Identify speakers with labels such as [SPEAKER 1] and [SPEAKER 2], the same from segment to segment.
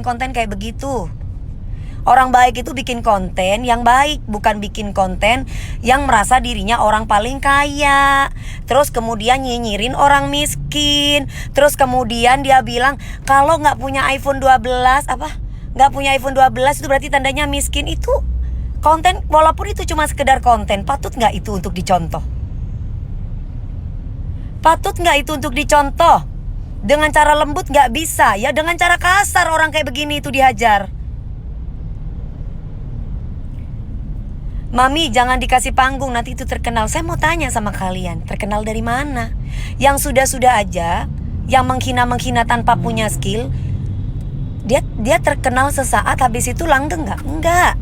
[SPEAKER 1] konten kayak begitu. Orang baik itu bikin konten yang baik, bukan bikin konten yang merasa dirinya orang paling kaya. Terus kemudian nyinyirin orang miskin. Terus kemudian dia bilang kalau nggak punya iPhone 12 nggak punya iPhone 12 itu berarti tandanya miskin. Itu konten, walaupun itu cuma sekedar konten, patut nggak itu untuk dicontoh? Patut nggak itu untuk dicontoh? Dengan cara lembut nggak bisa, ya dengan cara kasar orang kayak begini itu dihajar. Mami jangan dikasih panggung, nanti itu terkenal. Saya mau tanya sama kalian, terkenal dari mana? Yang sudah-sudah aja, yang menghina-menghina tanpa punya skill, dia terkenal sesaat, habis itu langgeng nggak? Enggak.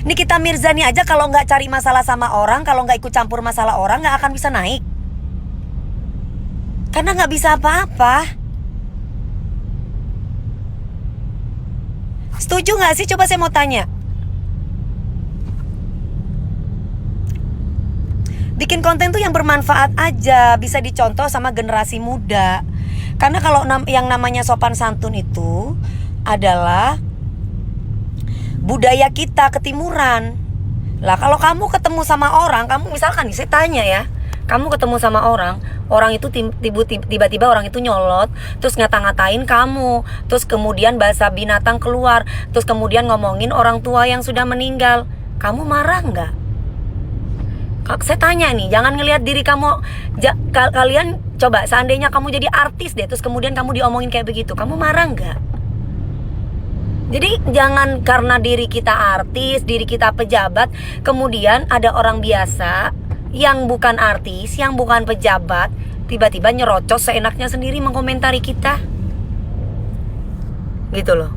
[SPEAKER 1] Nikita Mirzani aja kalau nggak cari masalah sama orang, kalau nggak ikut campur masalah orang, nggak akan bisa naik. Karena nggak bisa apa-apa. Setuju nggak sih? Coba saya mau tanya. Bikin konten tuh yang bermanfaat aja, bisa dicontoh sama generasi muda. Karena kalau yang namanya sopan santun itu adalah budaya kita ketimuran. Lah kalau kamu ketemu sama orang, kamu misalkan nih saya tanya ya, kamu ketemu sama orang itu tiba-tiba orang itu nyolot, terus ngata-ngatain kamu, terus kemudian bahasa binatang keluar, terus kemudian ngomongin orang tua yang sudah meninggal, kamu marah nggak? Saya tanya nih, jangan ngelihat diri kamu, kalian coba seandainya kamu jadi artis deh, terus kemudian kamu diomongin kayak begitu, kamu marah nggak? Jadi jangan karena diri kita artis, diri kita pejabat, kemudian ada orang biasa yang bukan artis, yang bukan pejabat, tiba-tiba nyerocos seenaknya sendiri mengkomentari kita. Gitu loh.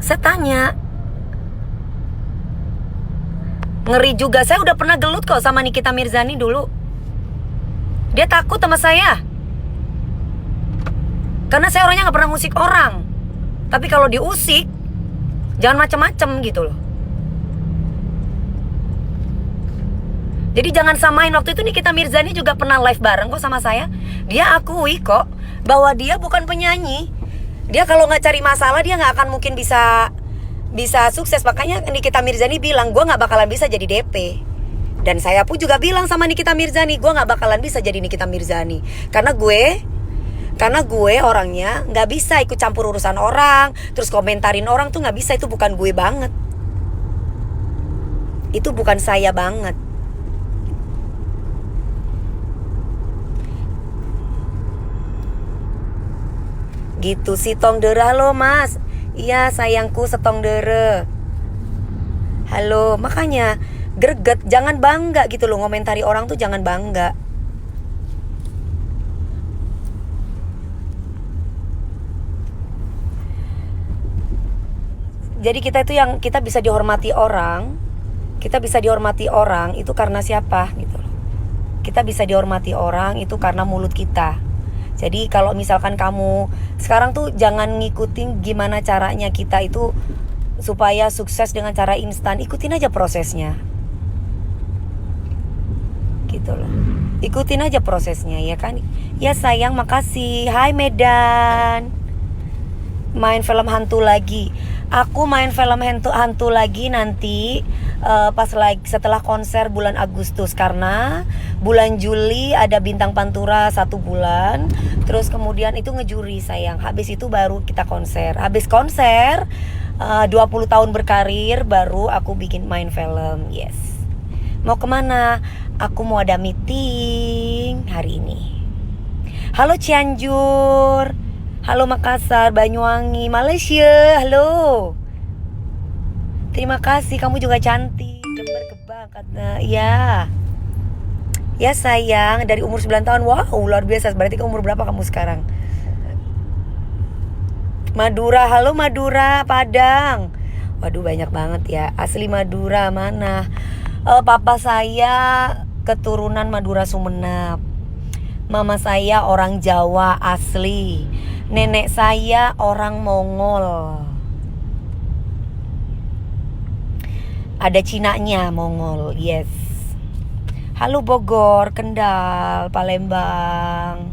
[SPEAKER 1] Saya tanya. Ngeri juga, saya udah pernah gelut kok sama Nikita Mirzani dulu. Dia takut sama saya. Karena saya orangnya gak pernah ngusik orang. Tapi kalau diusik, jangan macem-macem gitu loh. Jadi jangan samain, waktu itu Nikita Mirzani juga pernah live bareng kok sama saya. Dia akui kok bahwa dia bukan penyanyi. Dia kalau gak cari masalah, dia gak akan mungkin bisa sukses. Makanya Nikita Mirzani bilang, gue gak bakalan bisa jadi DP. Dan saya pun juga bilang sama Nikita Mirzani, gue gak bakalan bisa jadi Nikita Mirzani. Karena gue orangnya gak bisa ikut campur urusan orang, terus komentarin orang tuh gak bisa. Itu bukan gue banget. Itu bukan saya banget. Gitu sih tong derah lo mas. Iya sayangku setong dere. Halo, makanya greget, jangan bangga gitu loh. Ngomentari orang tuh jangan bangga. Jadi kita itu yang kita bisa dihormati orang. Kita bisa dihormati orang itu karena siapa gitu loh. Kita bisa dihormati orang itu karena mulut kita. Jadi kalau misalkan kamu sekarang tuh jangan ngikutin gimana caranya kita itu supaya sukses dengan cara instan. Ikutin aja prosesnya. Gitu loh. Ikutin aja prosesnya ya kan. Ya sayang, makasih. Hai Medan. Main film hantu lagi. Aku main film hantu lagi nanti pas setelah konser bulan Agustus. Karena bulan Juli ada Bintang Pantura 1 bulan. Terus kemudian itu ngejuri sayang. Habis itu baru kita konser. Habis konser 20 tahun berkarir baru aku bikin main film. Yes. Mau kemana? Aku mau ada meeting hari ini. Halo Cianjur. Halo Makassar, Banyuwangi, Malaysia. Halo. Terima kasih, kamu juga cantik. Lembar kebang kata. Ya. Ya sayang, dari umur 9 tahun. Wow, luar biasa. Berarti umur berapa kamu sekarang? Madura, halo Madura, Padang. Waduh banyak banget ya. Asli Madura mana? Papa saya keturunan Madura Sumenep. Mama saya orang Jawa asli. Nenek saya orang Mongol. Ada Cinanya Mongol, yes. Halo Bogor, Kendal, Palembang.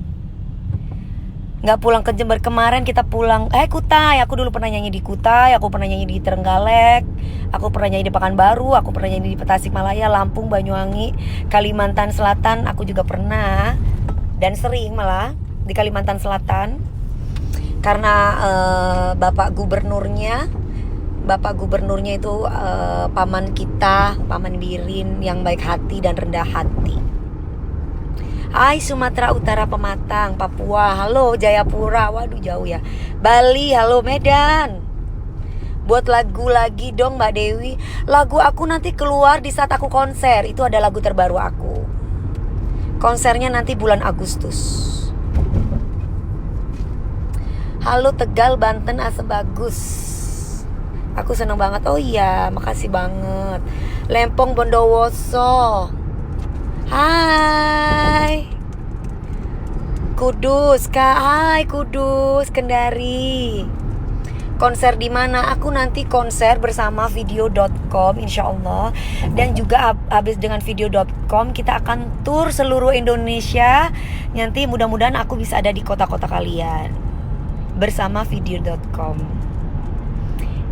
[SPEAKER 1] nggak pulang ke Jember. Kemarin kita pulang Kutai. Aku dulu pernah nyanyi di Kutai, aku pernah nyanyi di Trenggalek, aku pernah nyanyi di Pekanbaru, aku pernah nyanyi di Tasikmalaya, Lampung, Banyuwangi, Kalimantan Selatan. Aku juga pernah dan sering malah di Kalimantan Selatan karena Bapak gubernurnya itu paman kita, Paman Birin yang baik hati dan rendah hati. Hai Sumatera Utara, Pematang, Papua, halo Jayapura, waduh jauh ya. Bali, halo Medan. Buat lagu lagi dong Mbak Dewi. Lagu aku nanti keluar di saat aku konser. Itu ada lagu terbaru aku. Konsernya nanti bulan Agustus. Halo Tegal, Banten, Asem bagus. Aku seneng banget. Oh iya, makasih banget. Lempong, Bondowoso. Hai Kudus, Kak. Hai Kudus, Kendari. Konser di mana? Aku nanti konser bersama video.com insyaallah. Dan juga habis dengan video.com kita akan tur seluruh Indonesia. Nanti mudah-mudahan aku bisa ada di kota-kota kalian bersama video.com.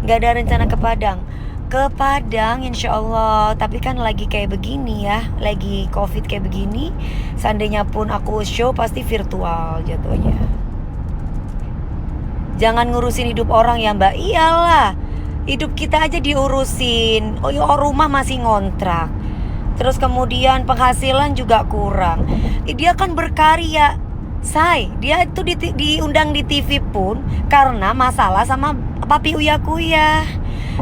[SPEAKER 1] Gak ada rencana ke Padang. Ke Padang insya Allah. Tapi kan lagi kayak begini ya, lagi covid kayak begini. Seandainya pun aku show pasti virtual jatuhnya. Jangan ngurusin hidup orang ya Mbak. Iyalah, hidup kita aja diurusin. Oh ya, rumah masih ngontrak, terus kemudian penghasilan juga kurang. Dia kan berkarya, say. Dia itu diundang di TV pun karena masalah sama Papi Uya Kuya.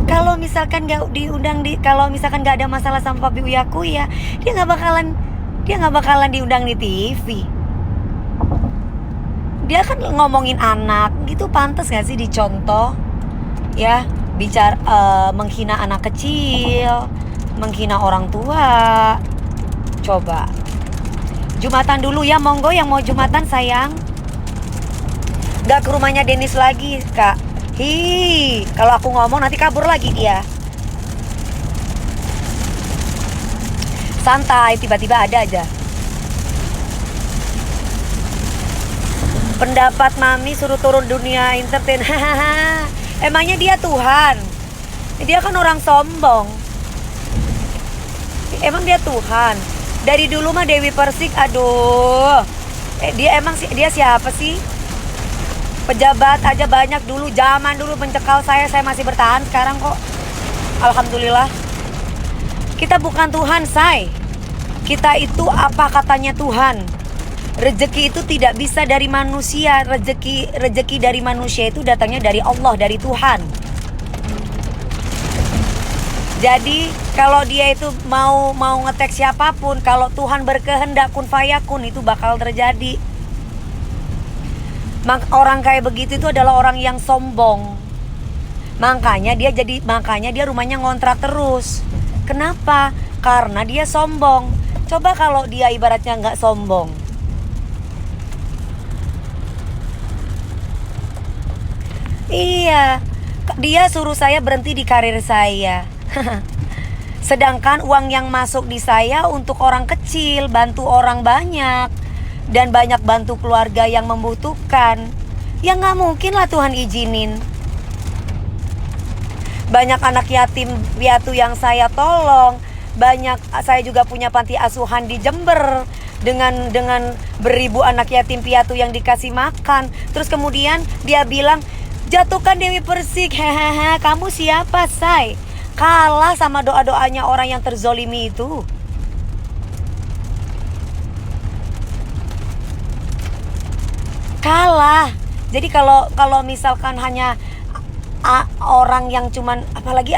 [SPEAKER 1] Kalau misalkan nggak diundang kalau misalkan nggak ada masalah sama Papi Uya Kuya, dia nggak bakalan diundang di TV. Dia kan ngomongin anak gitu, pantas nggak sih dicontoh? Ya, bicara menghina anak kecil, menghina orang tua. Coba Jumatan dulu ya, monggo yang mau Jumatan sayang. Nggak ke rumahnya Denis lagi Kak. Kalau aku ngomong nanti kabur lagi dia. Santai, tiba-tiba ada aja. Pendapat Mami suruh turun dunia entertain. Emangnya dia Tuhan? Dia kan orang sombong. Emang dia Tuhan? Dari dulu mah Dewi Persik, aduh. Dia siapa sih? Pejabat aja banyak dulu, zaman dulu mencekal saya masih bertahan sekarang kok. Alhamdulillah. Kita bukan Tuhan, say. Kita itu apa katanya Tuhan. Rezeki itu tidak bisa dari manusia. Rezeki dari manusia itu datangnya dari Allah, dari Tuhan. Jadi kalau dia itu mau ngetek siapapun, kalau Tuhan berkehendak kun fayakun, itu bakal terjadi. Orang kayak begitu itu adalah orang yang sombong. Makanya dia rumahnya ngontrak terus. Kenapa? Karena dia sombong. Coba kalau dia ibaratnya nggak sombong. Iya, dia suruh saya berhenti di karir saya. Sedangkan uang yang masuk di saya untuk orang kecil, bantu orang banyak, dan banyak bantu keluarga yang membutuhkan. Ya gak mungkin lah Tuhan izinin. Banyak anak yatim piatu yang saya tolong. Saya juga punya panti asuhan di Jember dengan beribu anak yatim piatu yang dikasih makan. Terus kemudian dia bilang, jatuhkan Dewi Persik. Hehehe, kamu siapa, say? Kalah sama doa-doanya orang yang terzolimi itu. Kalah. Jadi kalau misalkan hanya orang yang cuman, apalagi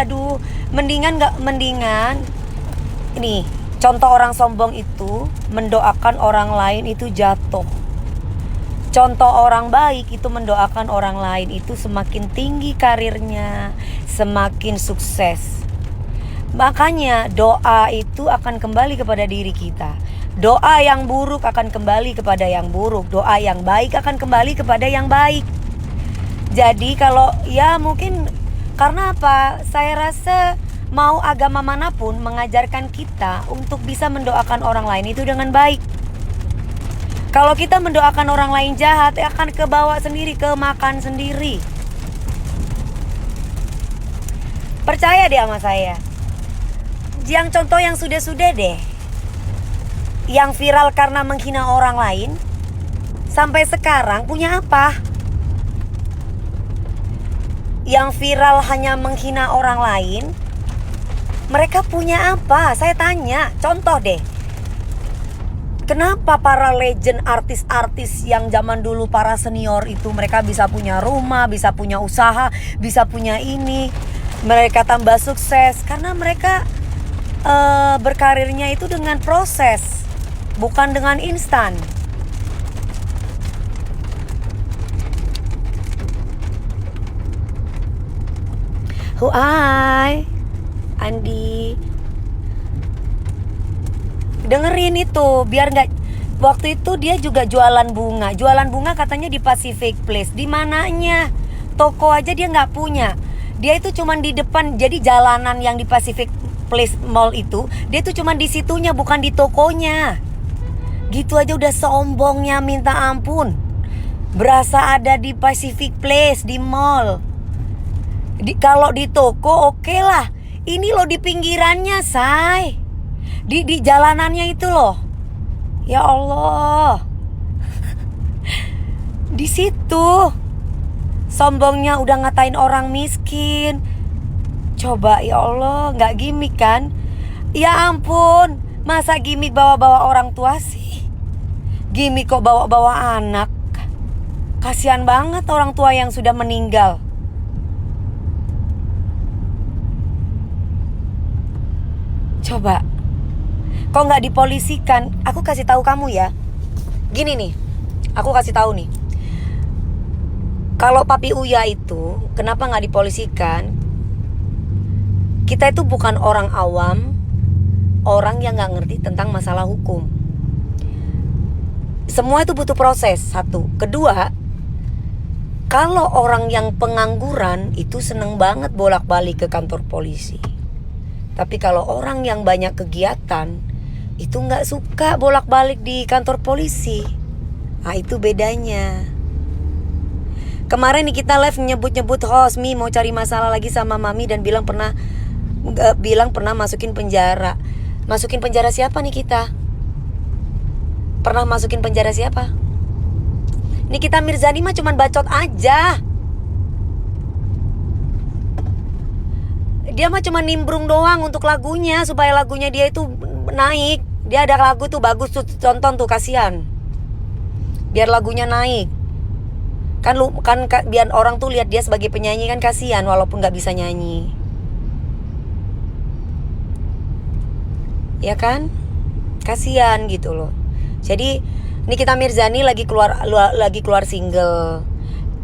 [SPEAKER 1] mendingan ini contoh orang sombong itu mendoakan orang lain itu jatuh. Contoh orang baik itu mendoakan orang lain itu semakin tinggi karirnya, semakin sukses. Makanya doa itu akan kembali kepada diri kita. Doa yang buruk akan kembali kepada yang buruk. Doa yang baik akan kembali kepada yang baik. Jadi kalau ya mungkin karena apa? Saya rasa mau agama manapun mengajarkan kita untuk bisa mendoakan orang lain itu dengan baik. Kalau kita mendoakan orang lain jahat, akan kebawa sendiri, kemakan sendiri. Percaya deh sama saya. Yang contoh yang sudah-sudah deh, yang viral karena menghina orang lain, sampai sekarang punya apa? Yang viral hanya menghina orang lain, mereka punya apa? Saya tanya, contoh deh. Kenapa para legend artis-artis yang zaman dulu para senior itu mereka bisa punya rumah, bisa punya usaha, bisa punya ini, mereka tambah sukses karena mereka berkarirnya itu dengan proses, bukan dengan instan. Hai Andi, dengerin itu biar nggak. Waktu itu dia juga jualan bunga katanya di Pacific Place. Di mananya? Toko aja dia nggak punya. Dia itu cuman di depan, jadi jalanan yang di Pacific Place Mall itu, dia itu cuman di situnya, bukan di tokonya. Gitu aja udah sombongnya minta ampun. Berasa ada di Pacific Place, di mall. Kalau di toko oke lah. Ini loh di pinggirannya, say. Di jalanannya itu loh. Ya Allah. Di situ. Sombongnya udah ngatain orang miskin. Coba ya Allah, nggak gimmick kan? Ya ampun, masa gimmick bawa-bawa orang tua sih? Gimmick kok bawa-bawa anak? Kasihan banget orang tua yang sudah meninggal. Coba, kok nggak dipolisikan? Aku kasih tahu kamu ya. Gini nih, aku kasih tahu nih. Kalau Papi Uya itu, kenapa nggak dipolisikan? Kita itu bukan orang awam, orang yang nggak ngerti tentang masalah hukum. Semua itu butuh proses, satu. Kedua, kalau orang yang pengangguran itu seneng banget bolak-balik ke kantor polisi. Tapi kalau orang yang banyak kegiatan itu nggak suka bolak-balik di kantor polisi. Nah itu bedanya. Kemarin nih kita live nyebut-nyebut Hosmi mau cari masalah lagi sama Mami dan bilang pernah masukin penjara. Masukin penjara siapa nih kita? Pernah masukin penjara siapa? Nikita Mirzani mah cuman bacot aja. Dia mah cuma nimbrung doang untuk lagunya, supaya lagunya dia itu naik. Dia ada lagu tuh bagus tuh, tonton tuh, kasihan. Biar lagunya naik. Kan biar orang tuh lihat dia sebagai penyanyi, kan kasihan walaupun nggak bisa nyanyi. Ya kan? Kasihan gitu loh. Jadi Nikita Mirzani lagi keluar single.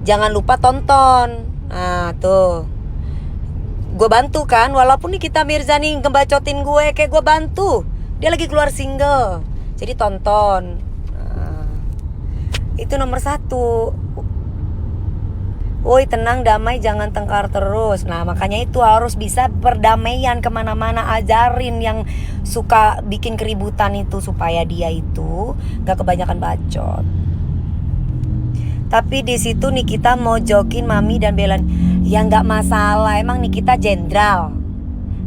[SPEAKER 1] Jangan lupa tonton. Nah, tuh. Gue bantu kan, walaupun Nikita Mirzani ngebacotin gue, kayak gue bantu. Dia lagi keluar single, jadi tonton. Nah, itu nomor 1. Woi tenang, damai, jangan tengkar terus. Nah makanya itu harus bisa perdamaian kemana-mana. Ajarin yang suka bikin keributan itu, supaya dia itu gak kebanyakan bacot. Tapi di situ Nikita mau jokin Mami dan belan. Ya nggak masalah, emang Nikita jenderal.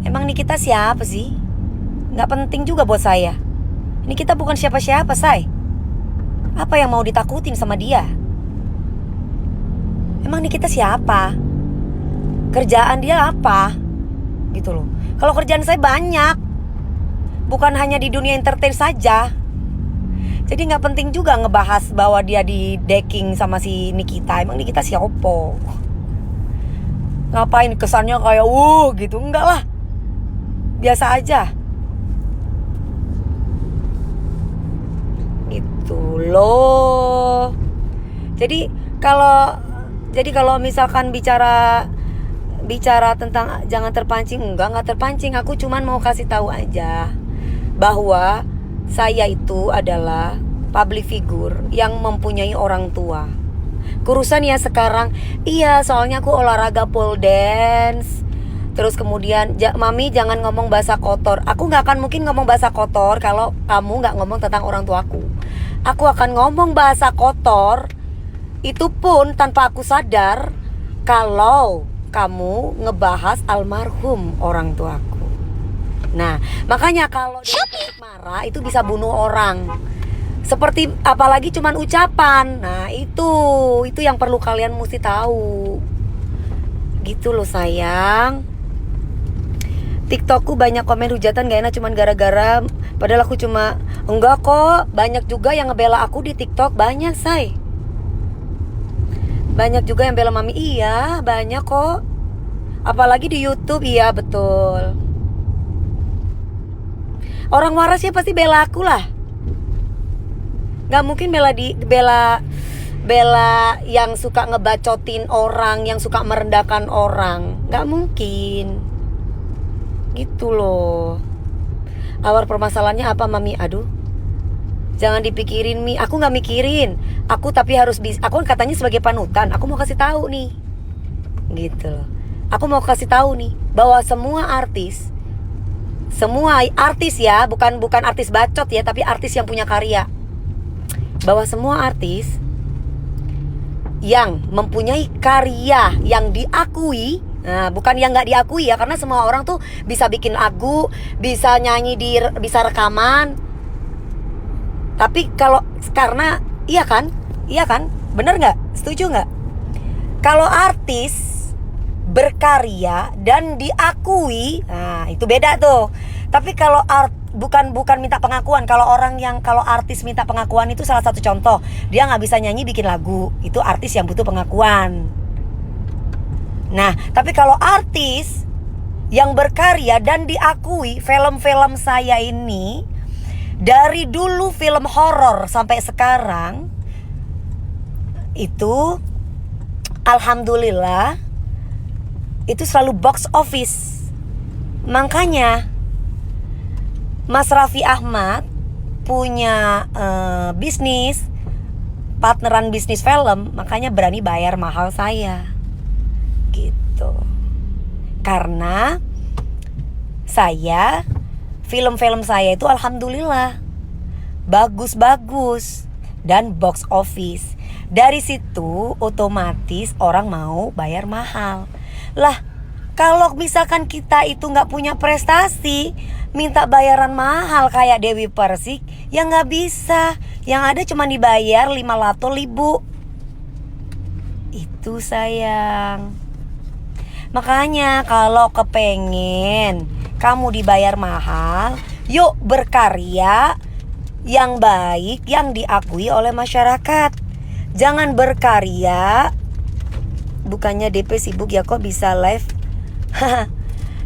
[SPEAKER 1] Emang Nikita siapa sih? Nggak penting juga buat saya. Nikita bukan siapa-siapa, say. Apa yang mau ditakutin sama dia? Emang Nikita siapa? Kerjaan dia apa? Gitu loh. Kalau kerjaan saya banyak, bukan hanya di dunia entertain saja. Jadi nggak penting juga ngebahas bahwa dia di decking sama si Nikita. Emang Nikita siapa? Ngapain kesannya kayak gitu? Enggak lah, biasa aja gitu loh. Jadi kalau misalkan bicara tentang jangan terpancing, enggak terpancing. Aku cuman mau kasih tahu aja bahwa saya itu adalah public figure yang mempunyai orang tua. Kurusan ya sekarang, iya soalnya aku olahraga pole dance. Terus kemudian, Mami jangan ngomong bahasa kotor. Aku gak akan mungkin ngomong bahasa kotor kalau kamu gak ngomong tentang orang tuaku. Aku akan ngomong bahasa kotor, itu pun tanpa aku sadar, kalau kamu ngebahas almarhum orang tuaku. Nah, makanya kalau dia marah itu bisa bunuh orang. Seperti apalagi cuman ucapan. Nah, itu yang perlu kalian mesti tahu. Gitu loh sayang. TikTokku banyak komen hujatan gak enak cuman gara-gara, padahal aku cuma, enggak kok, banyak juga yang ngebela aku di TikTok, banyak say. Banyak juga yang bela mami, iya banyak kok. Apalagi di YouTube, iya betul. Orang waras ya pasti bela aku lah. Gak mungkin bela yang suka ngebacotin orang, yang suka merendahkan orang. Gak mungkin. Gitu loh. Awal permasalahannya apa mami? Aduh, jangan dipikirin Mi. Aku gak mikirin. Aku tapi harus bisa. Aku kan katanya sebagai panutan. Aku mau kasih tahu nih. Gitu loh. Aku mau kasih tahu nih bahwa semua artis ya, bukan artis bacot ya, tapi artis yang punya karya. Bahwa semua artis yang mempunyai karya yang diakui, nah, bukan yang nggak diakui ya, karena semua orang tuh bisa bikin lagu, bisa nyanyi bisa rekaman. Tapi kalau karena iya kan, bener nggak? Setuju nggak? Kalau artis berkarya dan diakui, nah itu beda tuh. Tapi kalau bukan minta pengakuan. Kalau artis minta pengakuan itu salah satu contoh. Dia nggak bisa nyanyi bikin lagu, itu artis yang butuh pengakuan. Nah, tapi kalau artis yang berkarya dan diakui, film-film saya ini dari dulu film horor sampai sekarang itu alhamdulillah itu selalu box office. Makanya Mas Raffi Ahmad punya partneran bisnis film, makanya berani bayar mahal saya. Gitu. Karena film-film saya itu alhamdulillah bagus-bagus dan box office. Dari situ otomatis orang mau bayar mahal. Lah, kalau misalkan kita itu gak punya prestasi, minta bayaran mahal kayak Dewi Persik, ya gak bisa. Yang ada cuma dibayar 500.000. Itu sayang. Makanya kalau kepengen kamu dibayar mahal, yuk berkarya yang baik, yang diakui oleh masyarakat. Jangan berkarya bukannya DP sibuk ya kok bisa live.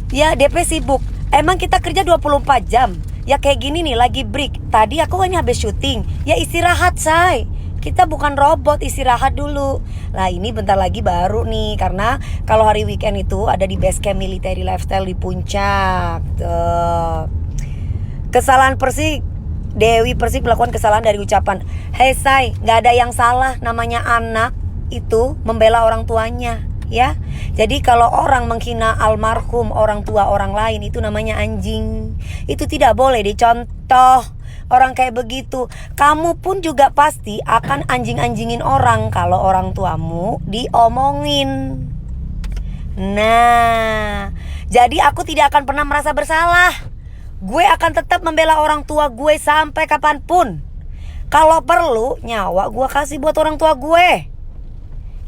[SPEAKER 1] Ya DP sibuk. Emang kita kerja 24 jam. Ya kayak gini nih lagi break. Tadi aku ini habis syuting. Ya istirahat say. Kita bukan robot, istirahat dulu. Nah ini bentar lagi baru nih. Karena kalau hari weekend itu ada di base camp military lifestyle di puncak. Tuh. Kesalahan Persik, Dewi Persik melakukan kesalahan dari ucapan, "Hey say, gak ada yang salah, namanya anak itu membela orang tuanya." Ya, jadi kalau orang menghina almarhum orang tua orang lain itu namanya anjing. Itu tidak boleh dicontoh. Orang kayak begitu, kamu pun juga pasti akan anjing-anjingin orang kalau orang tuamu diomongin. Nah, jadi aku tidak akan pernah merasa bersalah. Gue akan tetap membela orang tua gue sampai kapanpun. Kalau perlu, nyawa gue kasih buat orang tua gue.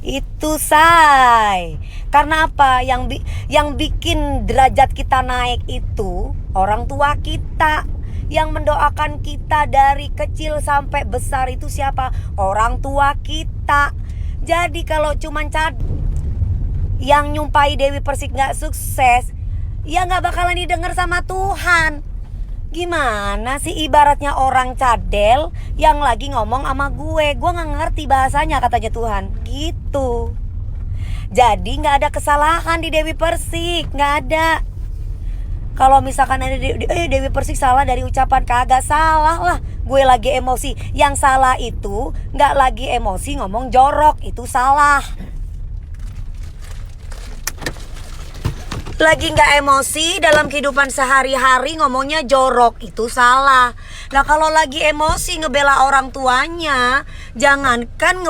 [SPEAKER 1] Itu say. Karena apa? Yang bikin derajat kita naik itu orang tua kita. Yang mendoakan kita dari kecil sampai besar itu siapa? Orang tua kita. Jadi kalau cuman yang nyumpai Dewi Persik gak sukses, ya gak bakalan didengar sama Tuhan. Gimana sih ibaratnya orang cadel yang lagi ngomong sama gue gak ngerti bahasanya katanya Tuhan. Gitu. Jadi gak ada kesalahan di Dewi Persik. Gak ada. Kalau misalkan ada Dewi Persik salah dari ucapan, kagak salah lah. Gue lagi emosi. Yang salah itu gak lagi emosi ngomong jorok. Itu salah. Lagi gak emosi dalam kehidupan sehari-hari ngomongnya jorok. Itu salah. Lah kalau lagi emosi ngebela orang tuanya, jangankan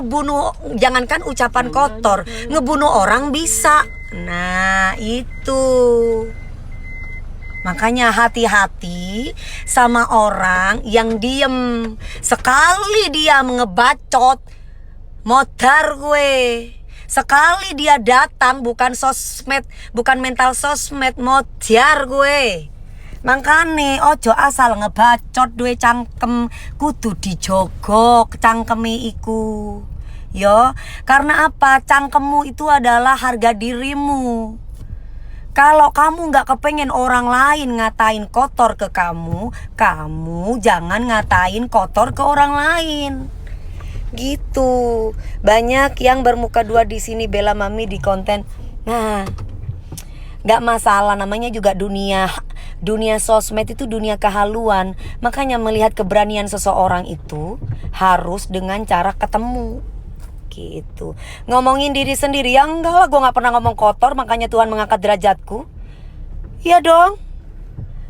[SPEAKER 1] ucapan kotor, ngebunuh orang bisa. Nah, itu. Makanya hati-hati sama orang yang diem. Sekali dia ngebacot, modar gue. Sekali dia datang bukan sosmed, bukan mental sosmed, modar gue. Makane ojo asal ngebacot duwe cangkem, kudu dijogo cangkeme iku. Yo, karena apa? Cangkemmu itu adalah harga dirimu. Kalau kamu nggak kepengen orang lain ngatain kotor ke kamu, kamu jangan ngatain kotor ke orang lain. Gitu. Banyak yang bermuka dua di sini bela mami di konten. Nah, nggak masalah, namanya juga dunia sosmed itu dunia kehaluan. Makanya melihat keberanian seseorang itu harus dengan cara ketemu. Gitu. Ngomongin diri sendiri, ya enggak lah, gue nggak pernah ngomong kotor, makanya Tuhan mengangkat derajatku. Iya dong.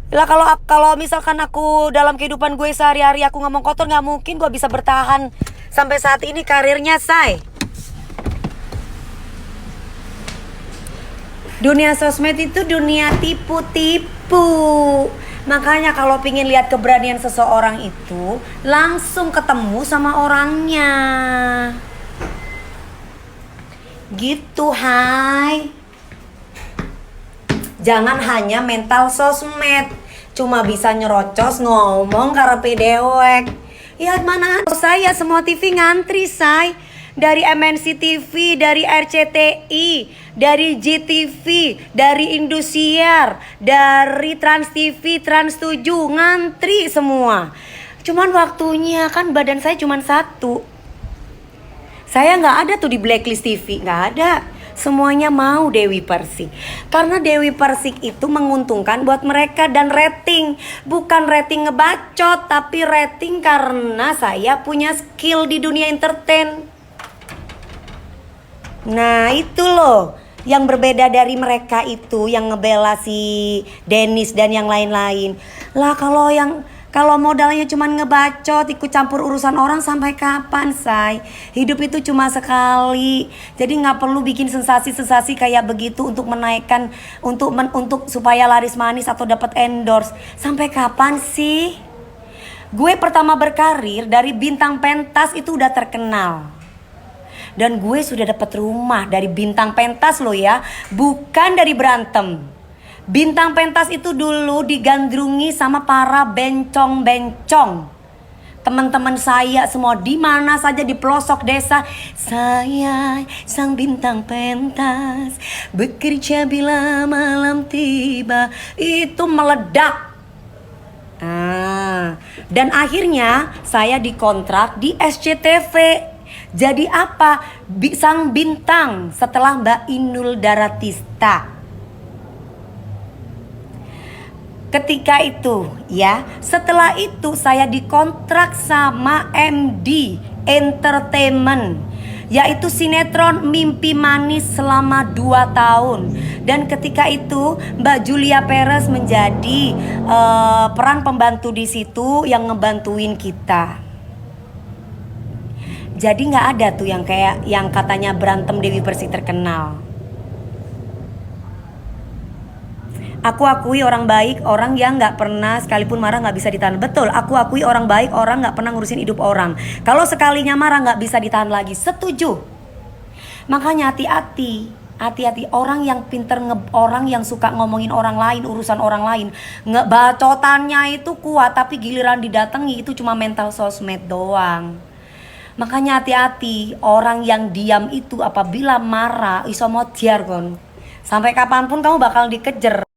[SPEAKER 1] Lah kalau misalkan aku dalam kehidupan gue sehari-hari aku ngomong kotor, nggak mungkin gue bisa bertahan sampai saat ini karirnya, say. Dunia sosmed itu dunia tipu-tipu. Makanya kalau pingin lihat keberanian seseorang itu, langsung ketemu sama orangnya. Gitu, hai. Jangan hanya mental sosmed, cuma bisa nyerocos ngomong karepe dewek. Ya mana saya semua TV ngantri, say. Dari MNC TV, dari RCTI, dari GTV, dari Indosiar, dari Trans TV, Trans 7, ngantri semua. Cuman waktunya kan badan saya cuman satu. Saya nggak ada tuh di blacklist TV, nggak ada. Semuanya mau Dewi Persik. Karena Dewi Persik itu menguntungkan buat mereka dan rating. Bukan rating ngebacot, tapi rating karena saya punya skill di dunia entertain. Nah itu loh yang berbeda dari mereka itu, yang ngebela si Dennis dan yang lain-lain. Lah kalau modalnya cuma ngebacot, ikut campur urusan orang, sampai kapan, say? Hidup itu cuma sekali. Jadi nggak perlu bikin sensasi-sensasi kayak begitu untuk menaikkan, untuk supaya laris manis atau dapat endorse. Sampai kapan sih? Gue pertama berkarir dari bintang pentas itu udah terkenal. Dan gue sudah dapat rumah dari bintang pentas loh ya, bukan dari berantem. Bintang pentas itu dulu digandrungi sama para bencong-bencong. Teman-teman saya semua di mana saja di pelosok desa. Saya sang bintang pentas, bekerja bila malam tiba. Itu meledak. Dan akhirnya saya dikontrak di SCTV. Jadi apa? Sang bintang setelah Mbak Inul Daratista. Ketika itu ya, setelah itu saya dikontrak sama MD Entertainment, yaitu sinetron Mimpi Manis selama 2 tahun. Dan ketika itu Mbak Julia Perez menjadi peran pembantu di situ yang ngebantuin kita. Jadi nggak ada tuh yang kayak yang katanya berantem Dewi Persik terkenal. Aku akui orang baik, orang yang gak pernah sekalipun marah gak bisa ditahan. Betul, aku akui orang baik, orang gak pernah ngurusin hidup orang. Kalau sekalinya marah gak bisa ditahan lagi. Setuju. Makanya hati-hati. Hati-hati orang yang pinter, orang yang suka ngomongin orang lain, urusan orang lain. Bacotannya itu kuat, tapi giliran didatangi itu cuma mental sosmed doang. Makanya hati-hati, orang yang diam itu apabila marah iso modiar kon. Sampai kapanpun kamu bakal dikejar.